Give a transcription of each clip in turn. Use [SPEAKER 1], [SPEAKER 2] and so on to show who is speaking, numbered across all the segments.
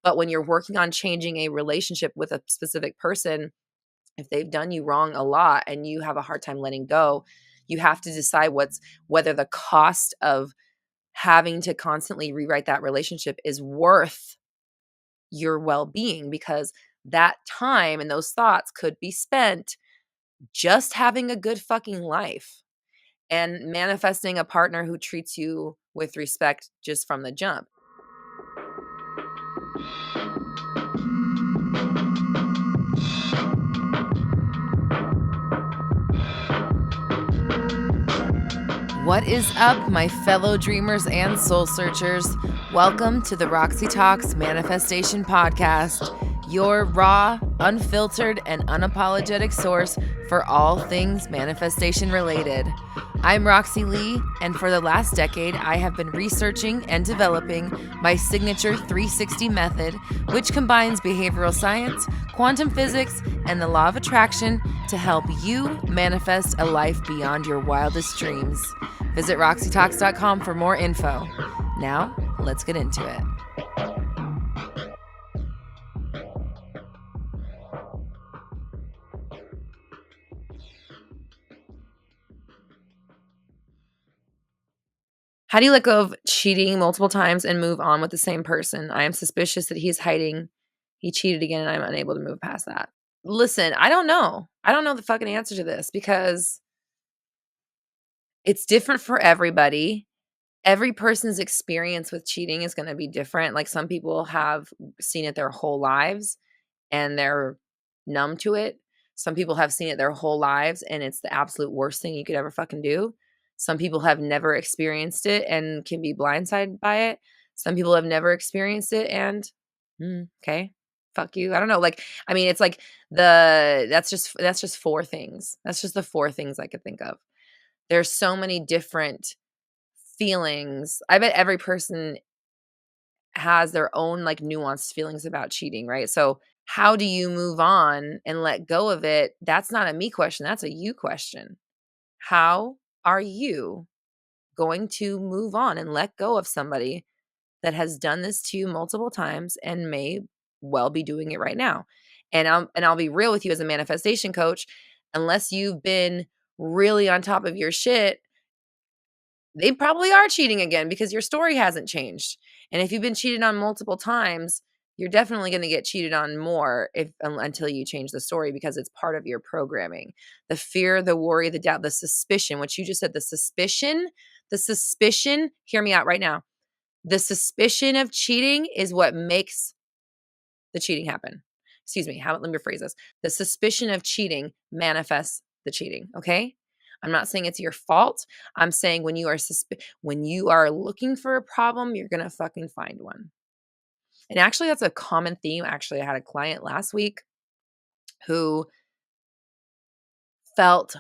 [SPEAKER 1] But when you're working on changing a relationship with a specific person, if they've done you wrong a lot and you have a hard time letting go, you have to decide whether the cost of having to constantly rewrite that relationship is worth your well-being, because that time and those thoughts could be spent just having a good fucking life and manifesting a partner who treats you with respect just from the jump. What is up, my fellow dreamers and soul searchers? Welcome to the Roxy Talks Manifestation Podcast, your raw, unfiltered, and unapologetic source for all things manifestation related. I'm Roxy Lee, and for the last decade, I have been researching and developing my signature 360 method, which combines behavioral science, quantum physics, and the law of attraction to help you manifest a life beyond your wildest dreams. Visit RoxyTalks.com for more info. Now, let's get into it. How do you let go of cheating multiple times and move on with the same person? I am suspicious that he's hiding. He cheated again and I'm unable to move past that. Listen, I don't know. I don't know the fucking answer to this because it's different for everybody. Every person's experience with cheating is going to be different. Like, some people have seen it their whole lives and they're numb to it. Some people have seen it their whole lives and it's the absolute worst thing you could ever fucking do. Some people have never experienced it and can be blindsided by it. Some people have never experienced it and okay, fuck you. I don't know. Like, I mean, it's like that's just four things. That's just the four things I could think of. There's so many different feelings. I bet every person has their own like nuanced feelings about cheating, right? So how do you move on and let go of it? That's not a me question, that's a you question. How are you going to move on and let go of somebody that has done this to you multiple times and may well be doing it right now? And I'll be real with you as a manifestation coach, unless you've been really on top of your shit, they probably are cheating again because your story hasn't changed. And if you've been cheated on multiple times, you're definitely going to get cheated on more until you change the story, because it's part of your programming. The fear, the worry, the doubt, the suspicion, which you just said, the suspicion, hear me out right now. The suspicion of cheating is what makes the cheating happen. Excuse me. Let me rephrase this. The suspicion of cheating manifests the cheating. Okay. I'm not saying it's your fault. I'm saying when you are looking for a problem, you're going to fucking find one. And actually, that's a common theme. Actually, I had a client last week who felt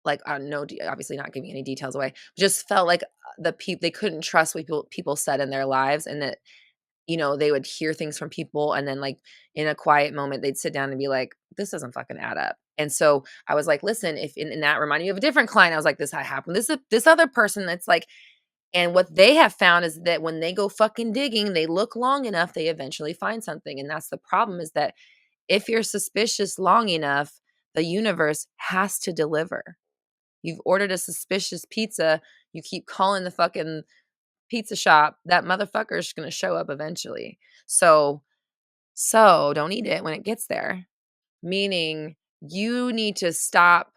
[SPEAKER 1] like, no, obviously not giving any details away, just felt like they couldn't trust what people said in their lives, and that, they would hear things from people and then, like, in a quiet moment, they'd sit down and be like, this doesn't fucking add up. And so I was like, listen, if and that reminded me of a different client. I was like, this happened. This other person that's like, and what they have found is that when they go fucking digging, they look long enough, they eventually find something. And that's the problem, is that if you're suspicious long enough, the universe has to deliver. You've ordered a suspicious pizza. You keep calling the fucking pizza shop, that motherfucker's going to show up eventually. So don't eat it when it gets there. Meaning, you need to stop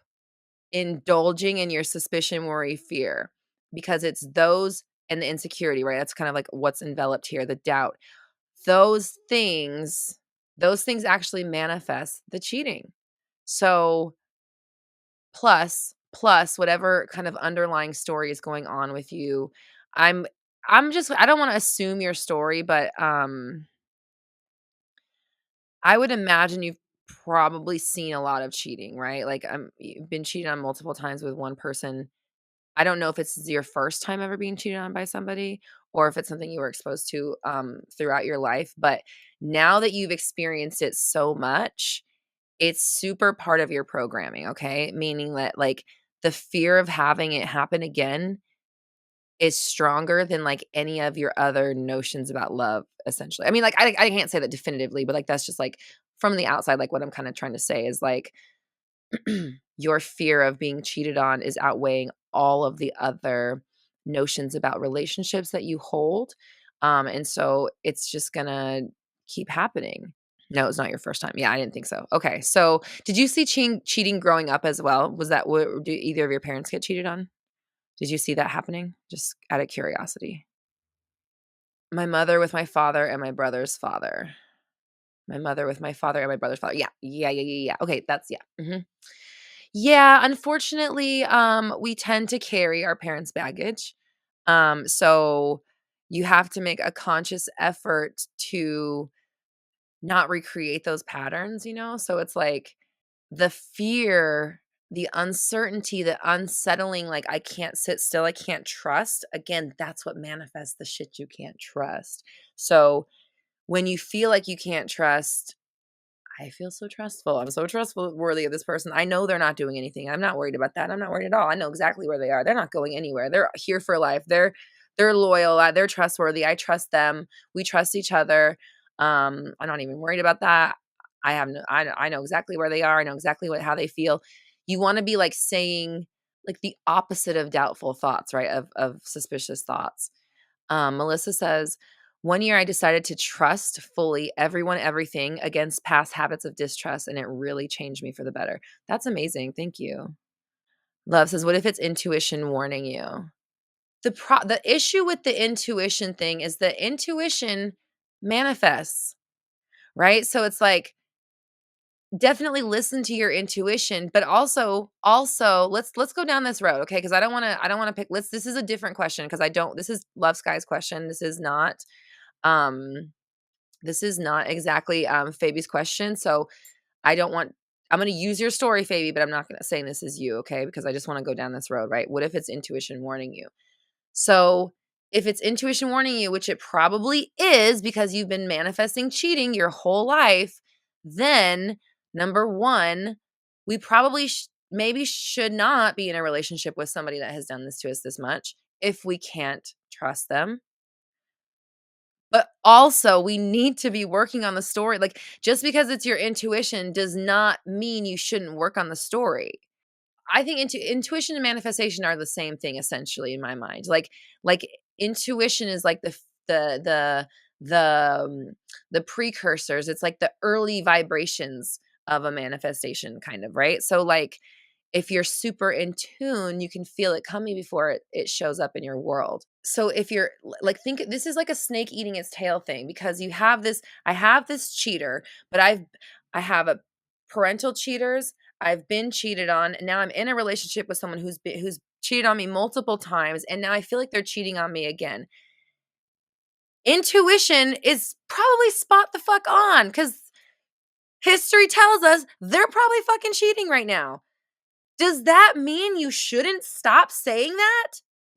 [SPEAKER 1] indulging in your suspicion, worry, fear, because it's those and the insecurity, right? That's kind of like what's enveloped here, the doubt. Those things actually manifest the cheating. So plus whatever kind of underlying story is going on with you. I don't want to assume your story, but I would imagine you've probably seen a lot of cheating, right? Like, you've been cheated on multiple times with one person. I don't know if it's your first time ever being cheated on by somebody, or if it's something you were exposed to throughout your life. But now that you've experienced it so much, it's super part of your programming, okay? Meaning that, like, the fear of having it happen again is stronger than, like, any of your other notions about love, essentially. I mean, like, I can't say that definitively, but, like, that's just, like, from the outside, like, what I'm kinda trying to say is, like, your fear of being cheated on is outweighing all of the other notions about relationships that you hold, and so it's just gonna keep happening. No, it's not your first time. Yeah, I didn't think so. Okay, so did you see cheating growing up as well? Was that what do either of your parents get cheated on? Did you see that happening? Just out of curiosity. My mother with my father and my brother's father. My mother with my father and my brother's father. Yeah. Yeah. Okay, that's yeah. Mhm. Yeah, unfortunately, we tend to carry our parents' baggage. So you have to make a conscious effort to not recreate those patterns, you know? So it's like the fear, the uncertainty, the unsettling, like, I can't sit still, I can't trust. Again, that's what manifests the shit you can't trust. So when you feel like you can't trust, I feel so trustful. I'm so trustful worthy of this person. I know they're not doing anything. I'm not worried about that. I'm not worried at all. I know exactly where they are. They're not going anywhere. They're here for life. They're loyal. They're trustworthy. I trust them. We trust each other. I'm not even worried about that. I know exactly where they are. I know exactly how they feel. You want to be like saying like the opposite of doubtful thoughts, right? Of suspicious thoughts. Melissa says, one year I decided to trust fully everyone, everything against past habits of distrust, and it really changed me for the better. That's amazing. Thank you. Love says, what if it's intuition warning you? The issue with the intuition thing is that intuition manifests, right? So it's like definitely listen to your intuition, but also let's go down this road, okay? Because I don't want to pick. Let's. This is a different question because I don't. This is Love Sky's question. Um this is not exactly Fabi's question. So I don't want I'm going to use your story, Fabi, but I'm not going to say this is you, okay? Because I just want to go down this road, right? What if it's intuition warning you? So if it's intuition warning you, which it probably is because you've been manifesting cheating your whole life, then number one, we probably maybe should not be in a relationship with somebody that has done this to us this much if we can't trust them. But also, we need to be working on the story. Like, just because it's your intuition does not mean you shouldn't work on the story. I think intuition and manifestation are the same thing essentially in my mind. Like intuition is like the precursors. It's like the early vibrations of a manifestation kind of, right? So like if you're super in tune, you can feel it coming before it shows up in your world. So if you're like think this is like a snake eating its tail thing because you have this I have this cheater, but I have a parental cheaters, I've been cheated on, and now I'm in a relationship with someone who's cheated on me multiple times, and now I feel like they're cheating on me again. Intuition is probably spot the fuck on because history tells us they're probably fucking cheating right now. Does that mean you shouldn't stop saying that?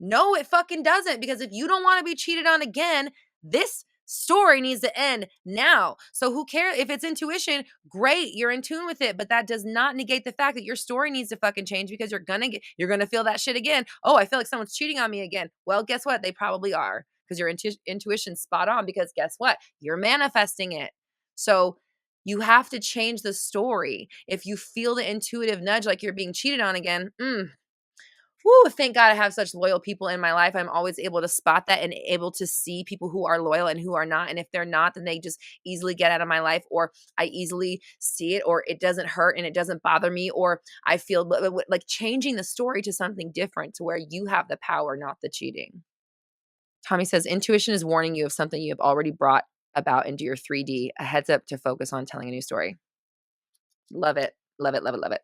[SPEAKER 1] No, it fucking doesn't. Because if you don't want to be cheated on again, this story needs to end now. So who cares if it's intuition? Great, you're in tune with it, but that does not negate the fact that your story needs to fucking change because you're gonna feel that shit again. Oh, I feel like someone's cheating on me again. Well, guess what? They probably are because your intuition's spot on. Because guess what? You're manifesting it. So you have to change the story. If you feel the intuitive nudge like you're being cheated on again, whoo, thank God I have such loyal people in my life. I'm always able to spot that and able to see people who are loyal and who are not. And if they're not, then they just easily get out of my life, or I easily see it, or it doesn't hurt and it doesn't bother me, or I feel like changing the story to something different to where you have the power, not the cheating. Tommy says intuition is warning you of something you have already brought about into your 3D, a heads up to focus on telling a new story. Love it. Love it, love it, love it.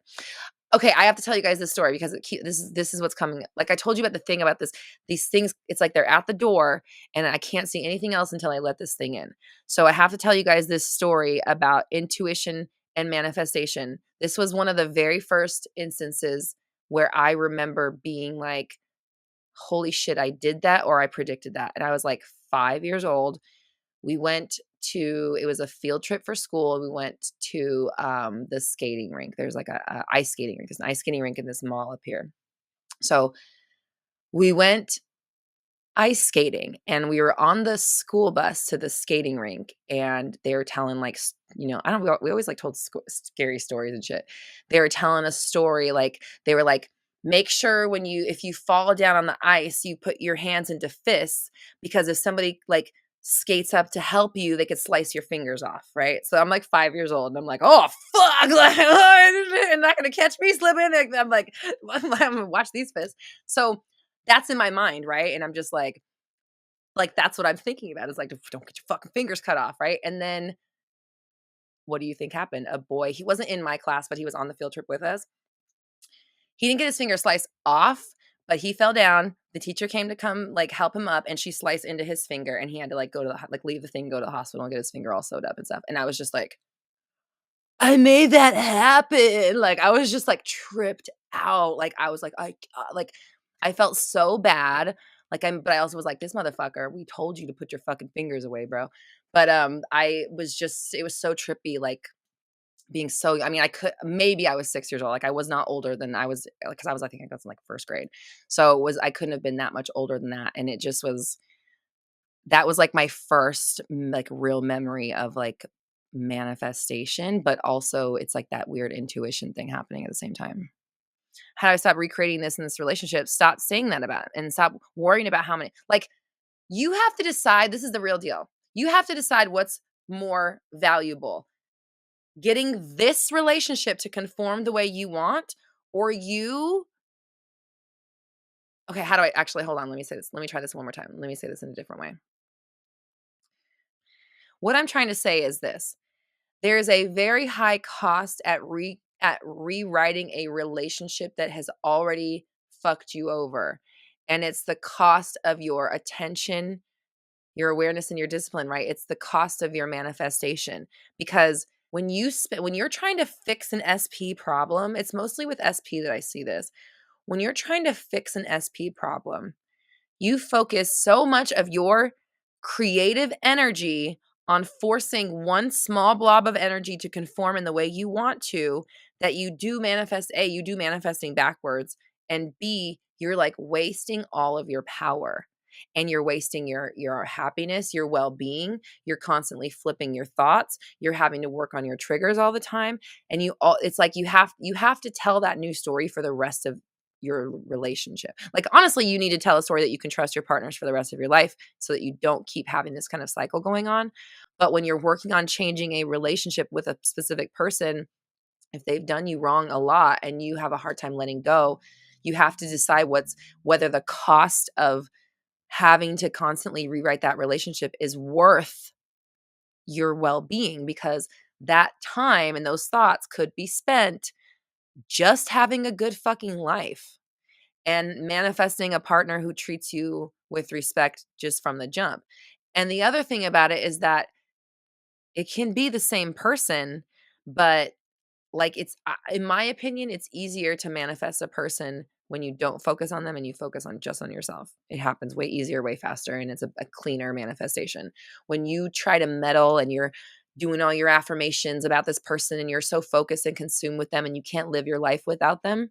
[SPEAKER 1] Okay, I have to tell you guys this story because this is what's coming. Like I told you about the thing about these things, it's like they're at the door and I can't see anything else until I let this thing in. So I have to tell you guys this story about intuition and manifestation. This was one of the very first instances where I remember being like, holy shit, I did that or I predicted that. And I was like 5 years old. We went to it was a field trip for school. We went to the skating rink. There's like a ice skating rink. There's an ice skating rink in this mall up here. So we went ice skating, and we were on the school bus to the skating rink, and they were telling, like, I don't we always, like, told scary stories and shit. They were telling a story, like, they were like, "Make sure if you fall down on the ice, you put your hands into fists, because if somebody, like, skates up to help you, they could slice your fingers off," right? So I'm, like, 5 years old, and I'm like, "Oh, fuck, like, they're not gonna catch me slipping." Like, I'm like, "I'm gonna watch these fists." So that's in my mind, right? And I'm just like, that's what I'm thinking about is like, don't get your fucking fingers cut off, right? And then what do you think happened? A boy, he wasn't in my class, but he was on the field trip with us. He didn't get his finger sliced off, but he fell down. The teacher came to come like help him up, and she sliced into his finger, and he had to like go to like leave the thing, go to the hospital, and get his finger all sewed up and stuff. And I was just like, I made that happen. Like, I was just, like, tripped out. Like, I was like, like, I felt so bad. Like, but I also was like, "This motherfucker, we told you to put your fucking fingers away, bro." But, I was just it was so trippy, like, being so I mean, maybe I was 6 years old. Like, I was not older than I was, because I think I was in, like, 1st grade. So, I couldn't have been that much older than that, and it just was that was, like, my first, like, real memory of, like, manifestation, but also it's, like, that weird intuition thing happening at the same time. How do I stop recreating this in this relationship? Stop saying that about it and stop worrying about how many you have to decide, this is the real deal. You have to decide what's more valuable. Getting this relationship to conform the way you want, or you okay, how do I actually hold on, let me say this. Let me try this one more time. Let me say this in a different way. What I'm trying to say is this. There is a very high cost at rewriting a relationship that has already fucked you over, and it's the cost of your attention, your awareness, and your discipline, right? It's the cost of your manifestation, because when you're trying to fix an SP problem, it's mostly with SP that I see this. When you're trying to fix an SP problem, you focus so much of your creative energy on forcing one small blob of energy to conform in the way you want to, that you do manifest you do manifesting backwards, and B, you're like wasting all of your power, and you're wasting your happiness, your well-being. You're constantly flipping your thoughts. You're having to work on your triggers all the time, and it's like you have to tell that new story for the rest of your relationship. Like, honestly, you need to tell a story that you can trust your partners for the rest of your life, so that you don't keep having this kind of cycle going on. But when you're working on changing a relationship with a specific person, if they've done you wrong a lot and you have a hard time letting go, you have to decide whether the cost of having to constantly rewrite that relationship is worth your well-being, because that time and those thoughts could be spent just having a good fucking life and manifesting a partner who treats you with respect just from the jump. And the other thing about it is that it can be the same person, but like in my opinion, it's easier to manifest a person when you don't focus on them and you focus on just on yourself. It happens way easier, way faster, and it's a cleaner manifestation. When you try to meddle and you're doing all your affirmations about this person and you're so focused and consumed with them and you can't live your life without them,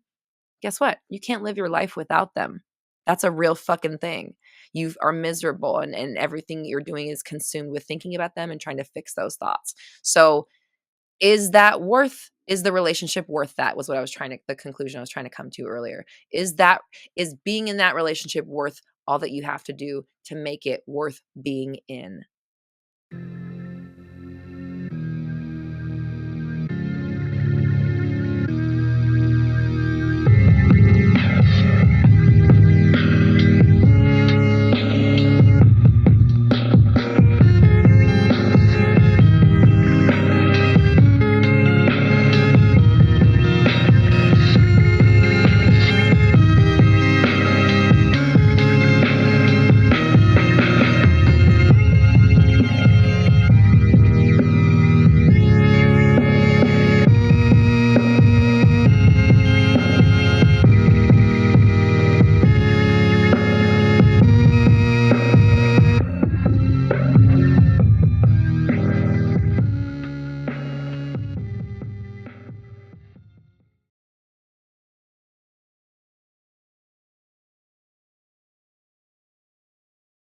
[SPEAKER 1] guess what? You can't live your life without them. That's a real fucking thing. You are miserable, and everything you're doing is consumed with thinking about them and trying to fix those thoughts. So is the relationship worth that, was what the conclusion I was trying to come to earlier. Is being in that relationship worth all that you have to do to make it worth being in?